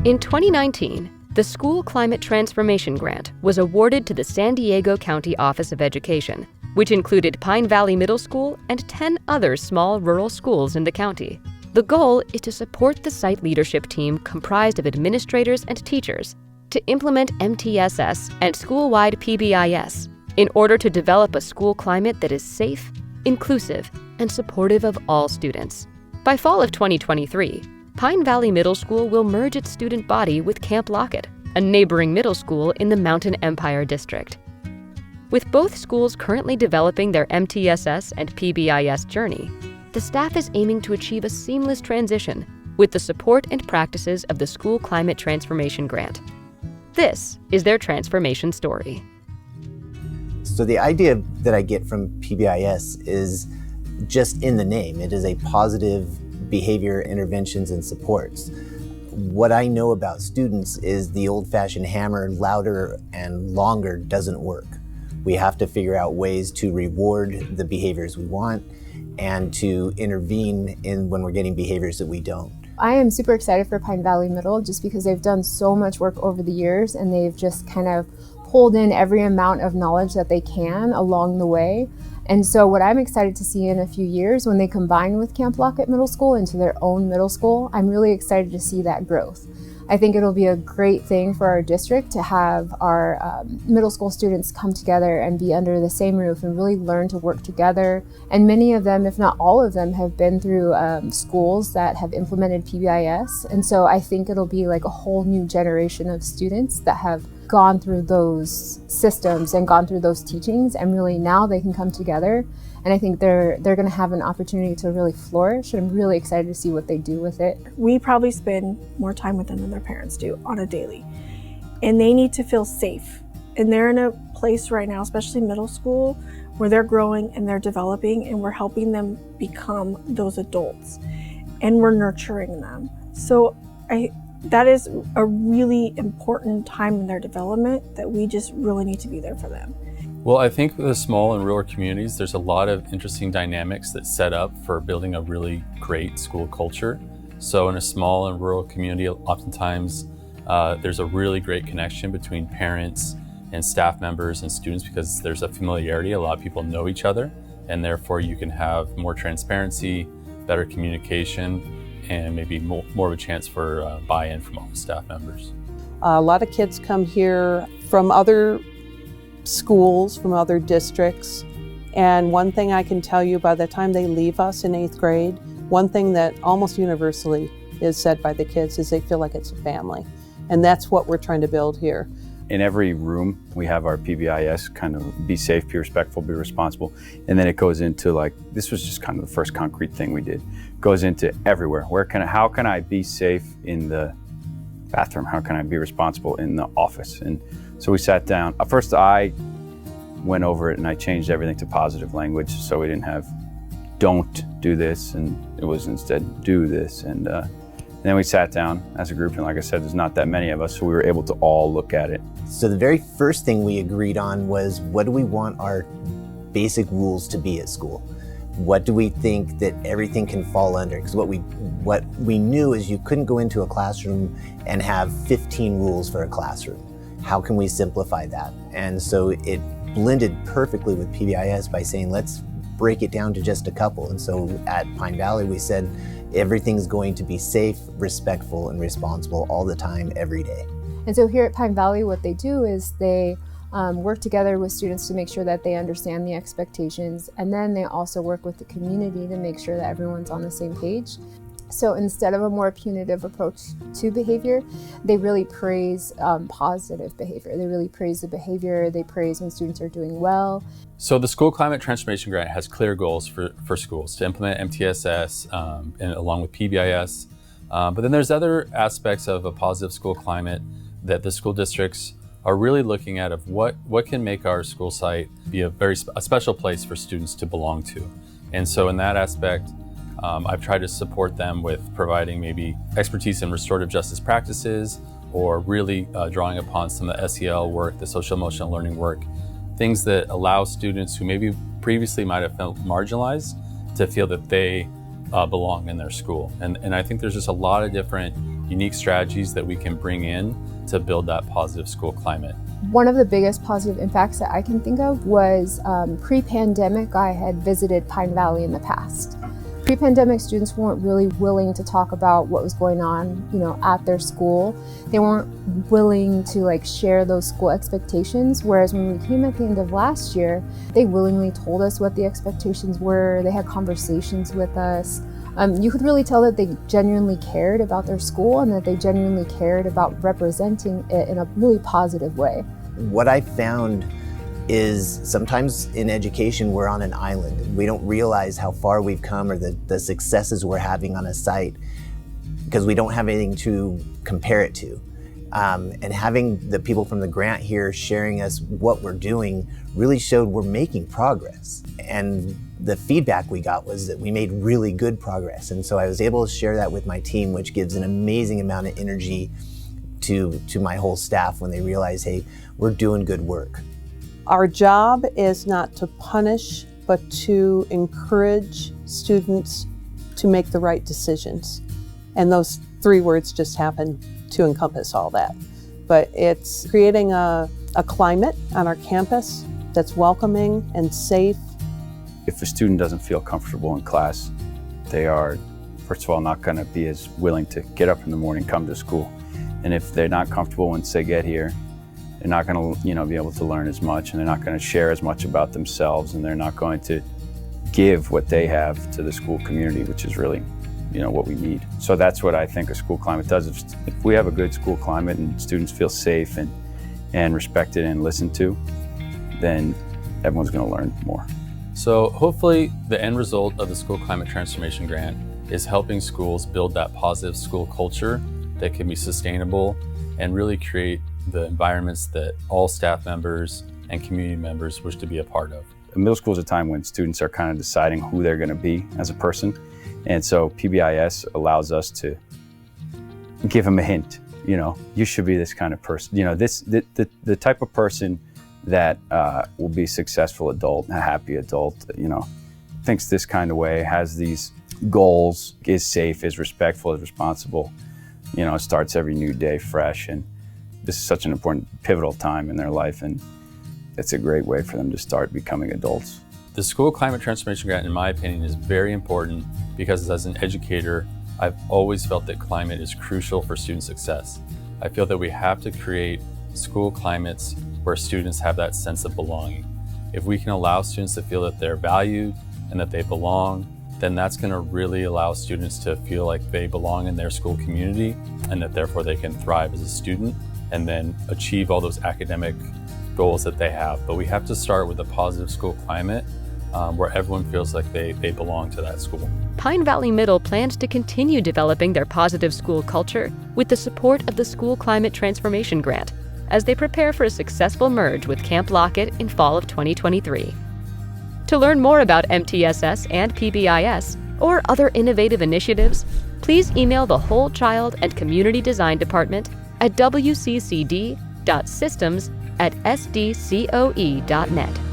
In 2019, the School Climate Transformation Grant was awarded to the San Diego County Office of Education, which included Pine Valley Middle School and 10 other small rural schools in the county. The goal is to support the site leadership team comprised of administrators and teachers to implement MTSS and school-wide PBIS in order to develop a school climate that is safe, inclusive, and supportive of all students. By fall of 2023, Pine Valley Middle School will merge its student body with Camp Lockett, a neighboring middle school in the Mountain Empire District. With both schools currently developing their MTSS and PBIS journey, the staff is aiming to achieve a seamless transition with the support and practices of the School Climate Transformation Grant. This is their transformation story. So the idea that I get from PBIS is just in the name. It is a positive behavior interventions and supports. What I know about students is the old-fashioned hammer, louder and longer, doesn't work. We have to figure out ways to reward the behaviors we want and to intervene in when we're getting behaviors that we don't. I am super excited for Pine Valley Middle just because they've done so much work over the years and they've just kind of pulled in every amount of knowledge that they can along the way. And so what I'm excited to see in a few years when they combine with Camp Lockett Middle School into their own middle school, I'm really excited to see that growth. I think it'll be a great thing for our district to have our middle school students come together and be under the same roof and really learn to work together. And many of them, if not all of them, have been through schools that have implemented PBIS. And so I think it'll be like a whole new generation of students that have gone through those systems and gone through those teachings, and really now they can come together. And I think they're going to have an opportunity to really flourish, and I'm really excited to see what they do with it. We probably spend more time with them than their parents do on a daily, and they need to feel safe. And they're in a place right now, especially middle school, where they're growing and they're developing, and we're helping them become those adults, and we're nurturing them. So that is a really important time in their development that we just really need to be there for them. Well, I think with the small and rural communities, there's a lot of interesting dynamics that set up for building a really great school culture. So in a small and rural community, oftentimes there's a really great connection between parents and staff members and students because there's a familiarity. A lot of people know each other, and therefore you can have more transparency, better communication, and maybe more of a chance for buy-in from all the staff members. A lot of kids come here from other schools, from other districts, and one thing I can tell you, by the time they leave us in 8th grade, one thing that almost universally is said by the kids is they feel like it's a family, and that's what we're trying to build here. In every room, we have our PBIS, kind of be safe, be respectful, be responsible. And then it goes into like, this was just kind of the first concrete thing we did. Goes into everywhere. How can I be safe in the bathroom? How can I be responsible in the office? And so we sat down. First I went over it and I changed everything to positive language. So we didn't have, don't do this. And it was instead, do this. And then we sat down as a group, and like I said, there's not that many of us, so we were able to all look at it. So the very first thing we agreed on was, what do we want our basic rules to be at school? What do we think that everything can fall under? Because what we knew is you couldn't go into a classroom and have 15 rules for a classroom. How can we simplify that? And so it blended perfectly with PBIS by saying, let's break it down to just a couple. And so at Pine Valley, we said, everything's going to be safe, respectful, and responsible all the time, every day. And so here at Pine Valley, what they do is they work together with students to make sure that they understand the expectations, and then they also work with the community to make sure that everyone's on the same page. So instead of a more punitive approach to behavior, they really praise positive behavior. They really praise the behavior. They praise when students are doing well. So the School Climate Transformation Grant has clear goals for schools to implement MTSS and along with PBIS. But then there's other aspects of a positive school climate that the school districts are really looking at of what can make our school site be a special place for students to belong to. And so in that aspect, I've tried to support them with providing maybe expertise in restorative justice practices, or really drawing upon some of the SEL work, the social emotional learning work, things that allow students who maybe previously might have felt marginalized to feel that they belong in their school. And I think there's just a lot of different unique strategies that we can bring in to build that positive school climate. One of the biggest positive impacts that I can think of was pre-pandemic, I had visited Pine Valley in the past. Pre-pandemic, students weren't really willing to talk about what was going on, at their school. They weren't willing to share those school expectations. Whereas when we came at the end of last year, they willingly told us what the expectations were. They had conversations with us. You could really tell that they genuinely cared about their school and that they genuinely cared about representing it in a really positive way. What I found is sometimes in education we're on an island and we don't realize how far we've come or the successes we're having on a site because we don't have anything to compare it to. And having the people from the grant here sharing us what we're doing really showed we're making progress. And the feedback we got was that we made really good progress. And so I was able to share that with my team, which gives an amazing amount of energy to my whole staff when they realize, hey, we're doing good work. Our job is not to punish, but to encourage students to make the right decisions. And those 3 words just happen to encompass all that. But it's creating a climate on our campus that's welcoming and safe. If a student doesn't feel comfortable in class, they are, first of all, not going to be as willing to get up in the morning, come to school. And if they're not comfortable once they get here, they're not going to, be able to learn as much, and they're not going to share as much about themselves, and they're not going to give what they have to the school community, which is really, what we need. So that's what I think a school climate does. If we have a good school climate and students feel safe and respected and listened to, then everyone's going to learn more. So hopefully the end result of the School Climate Transformation Grant is helping schools build that positive school culture that can be sustainable and really create the environments that all staff members and community members wish to be a part of. Middle school is a time when students are kind of deciding who they're going to be as a person. And so PBIS allows us to give them a hint, you should be this kind of person. The type of person that will be a successful adult, a happy adult, thinks this kind of way, has these goals, is safe, is respectful, is responsible, starts every new day fresh. And this is such an important, pivotal time in their life, and it's a great way for them to start becoming adults. The School Climate Transformation Grant, in my opinion, is very important because as an educator, I've always felt that climate is crucial for student success. I feel that we have to create school climates where students have that sense of belonging. If we can allow students to feel that they're valued and that they belong, then that's going to really allow students to feel like they belong in their school community and that therefore they can thrive as a student and then achieve all those academic goals that they have. But we have to start with a positive school climate where everyone feels like they belong to that school. Pine Valley Middle plans to continue developing their positive school culture with the support of the School Climate Transformation Grant as they prepare for a successful merge with Camp Lockett in fall of 2023. To learn more about MTSS and PBIS or other innovative initiatives, please email the Whole Child and Community Design Department at wccd.systems@sdcoe.net.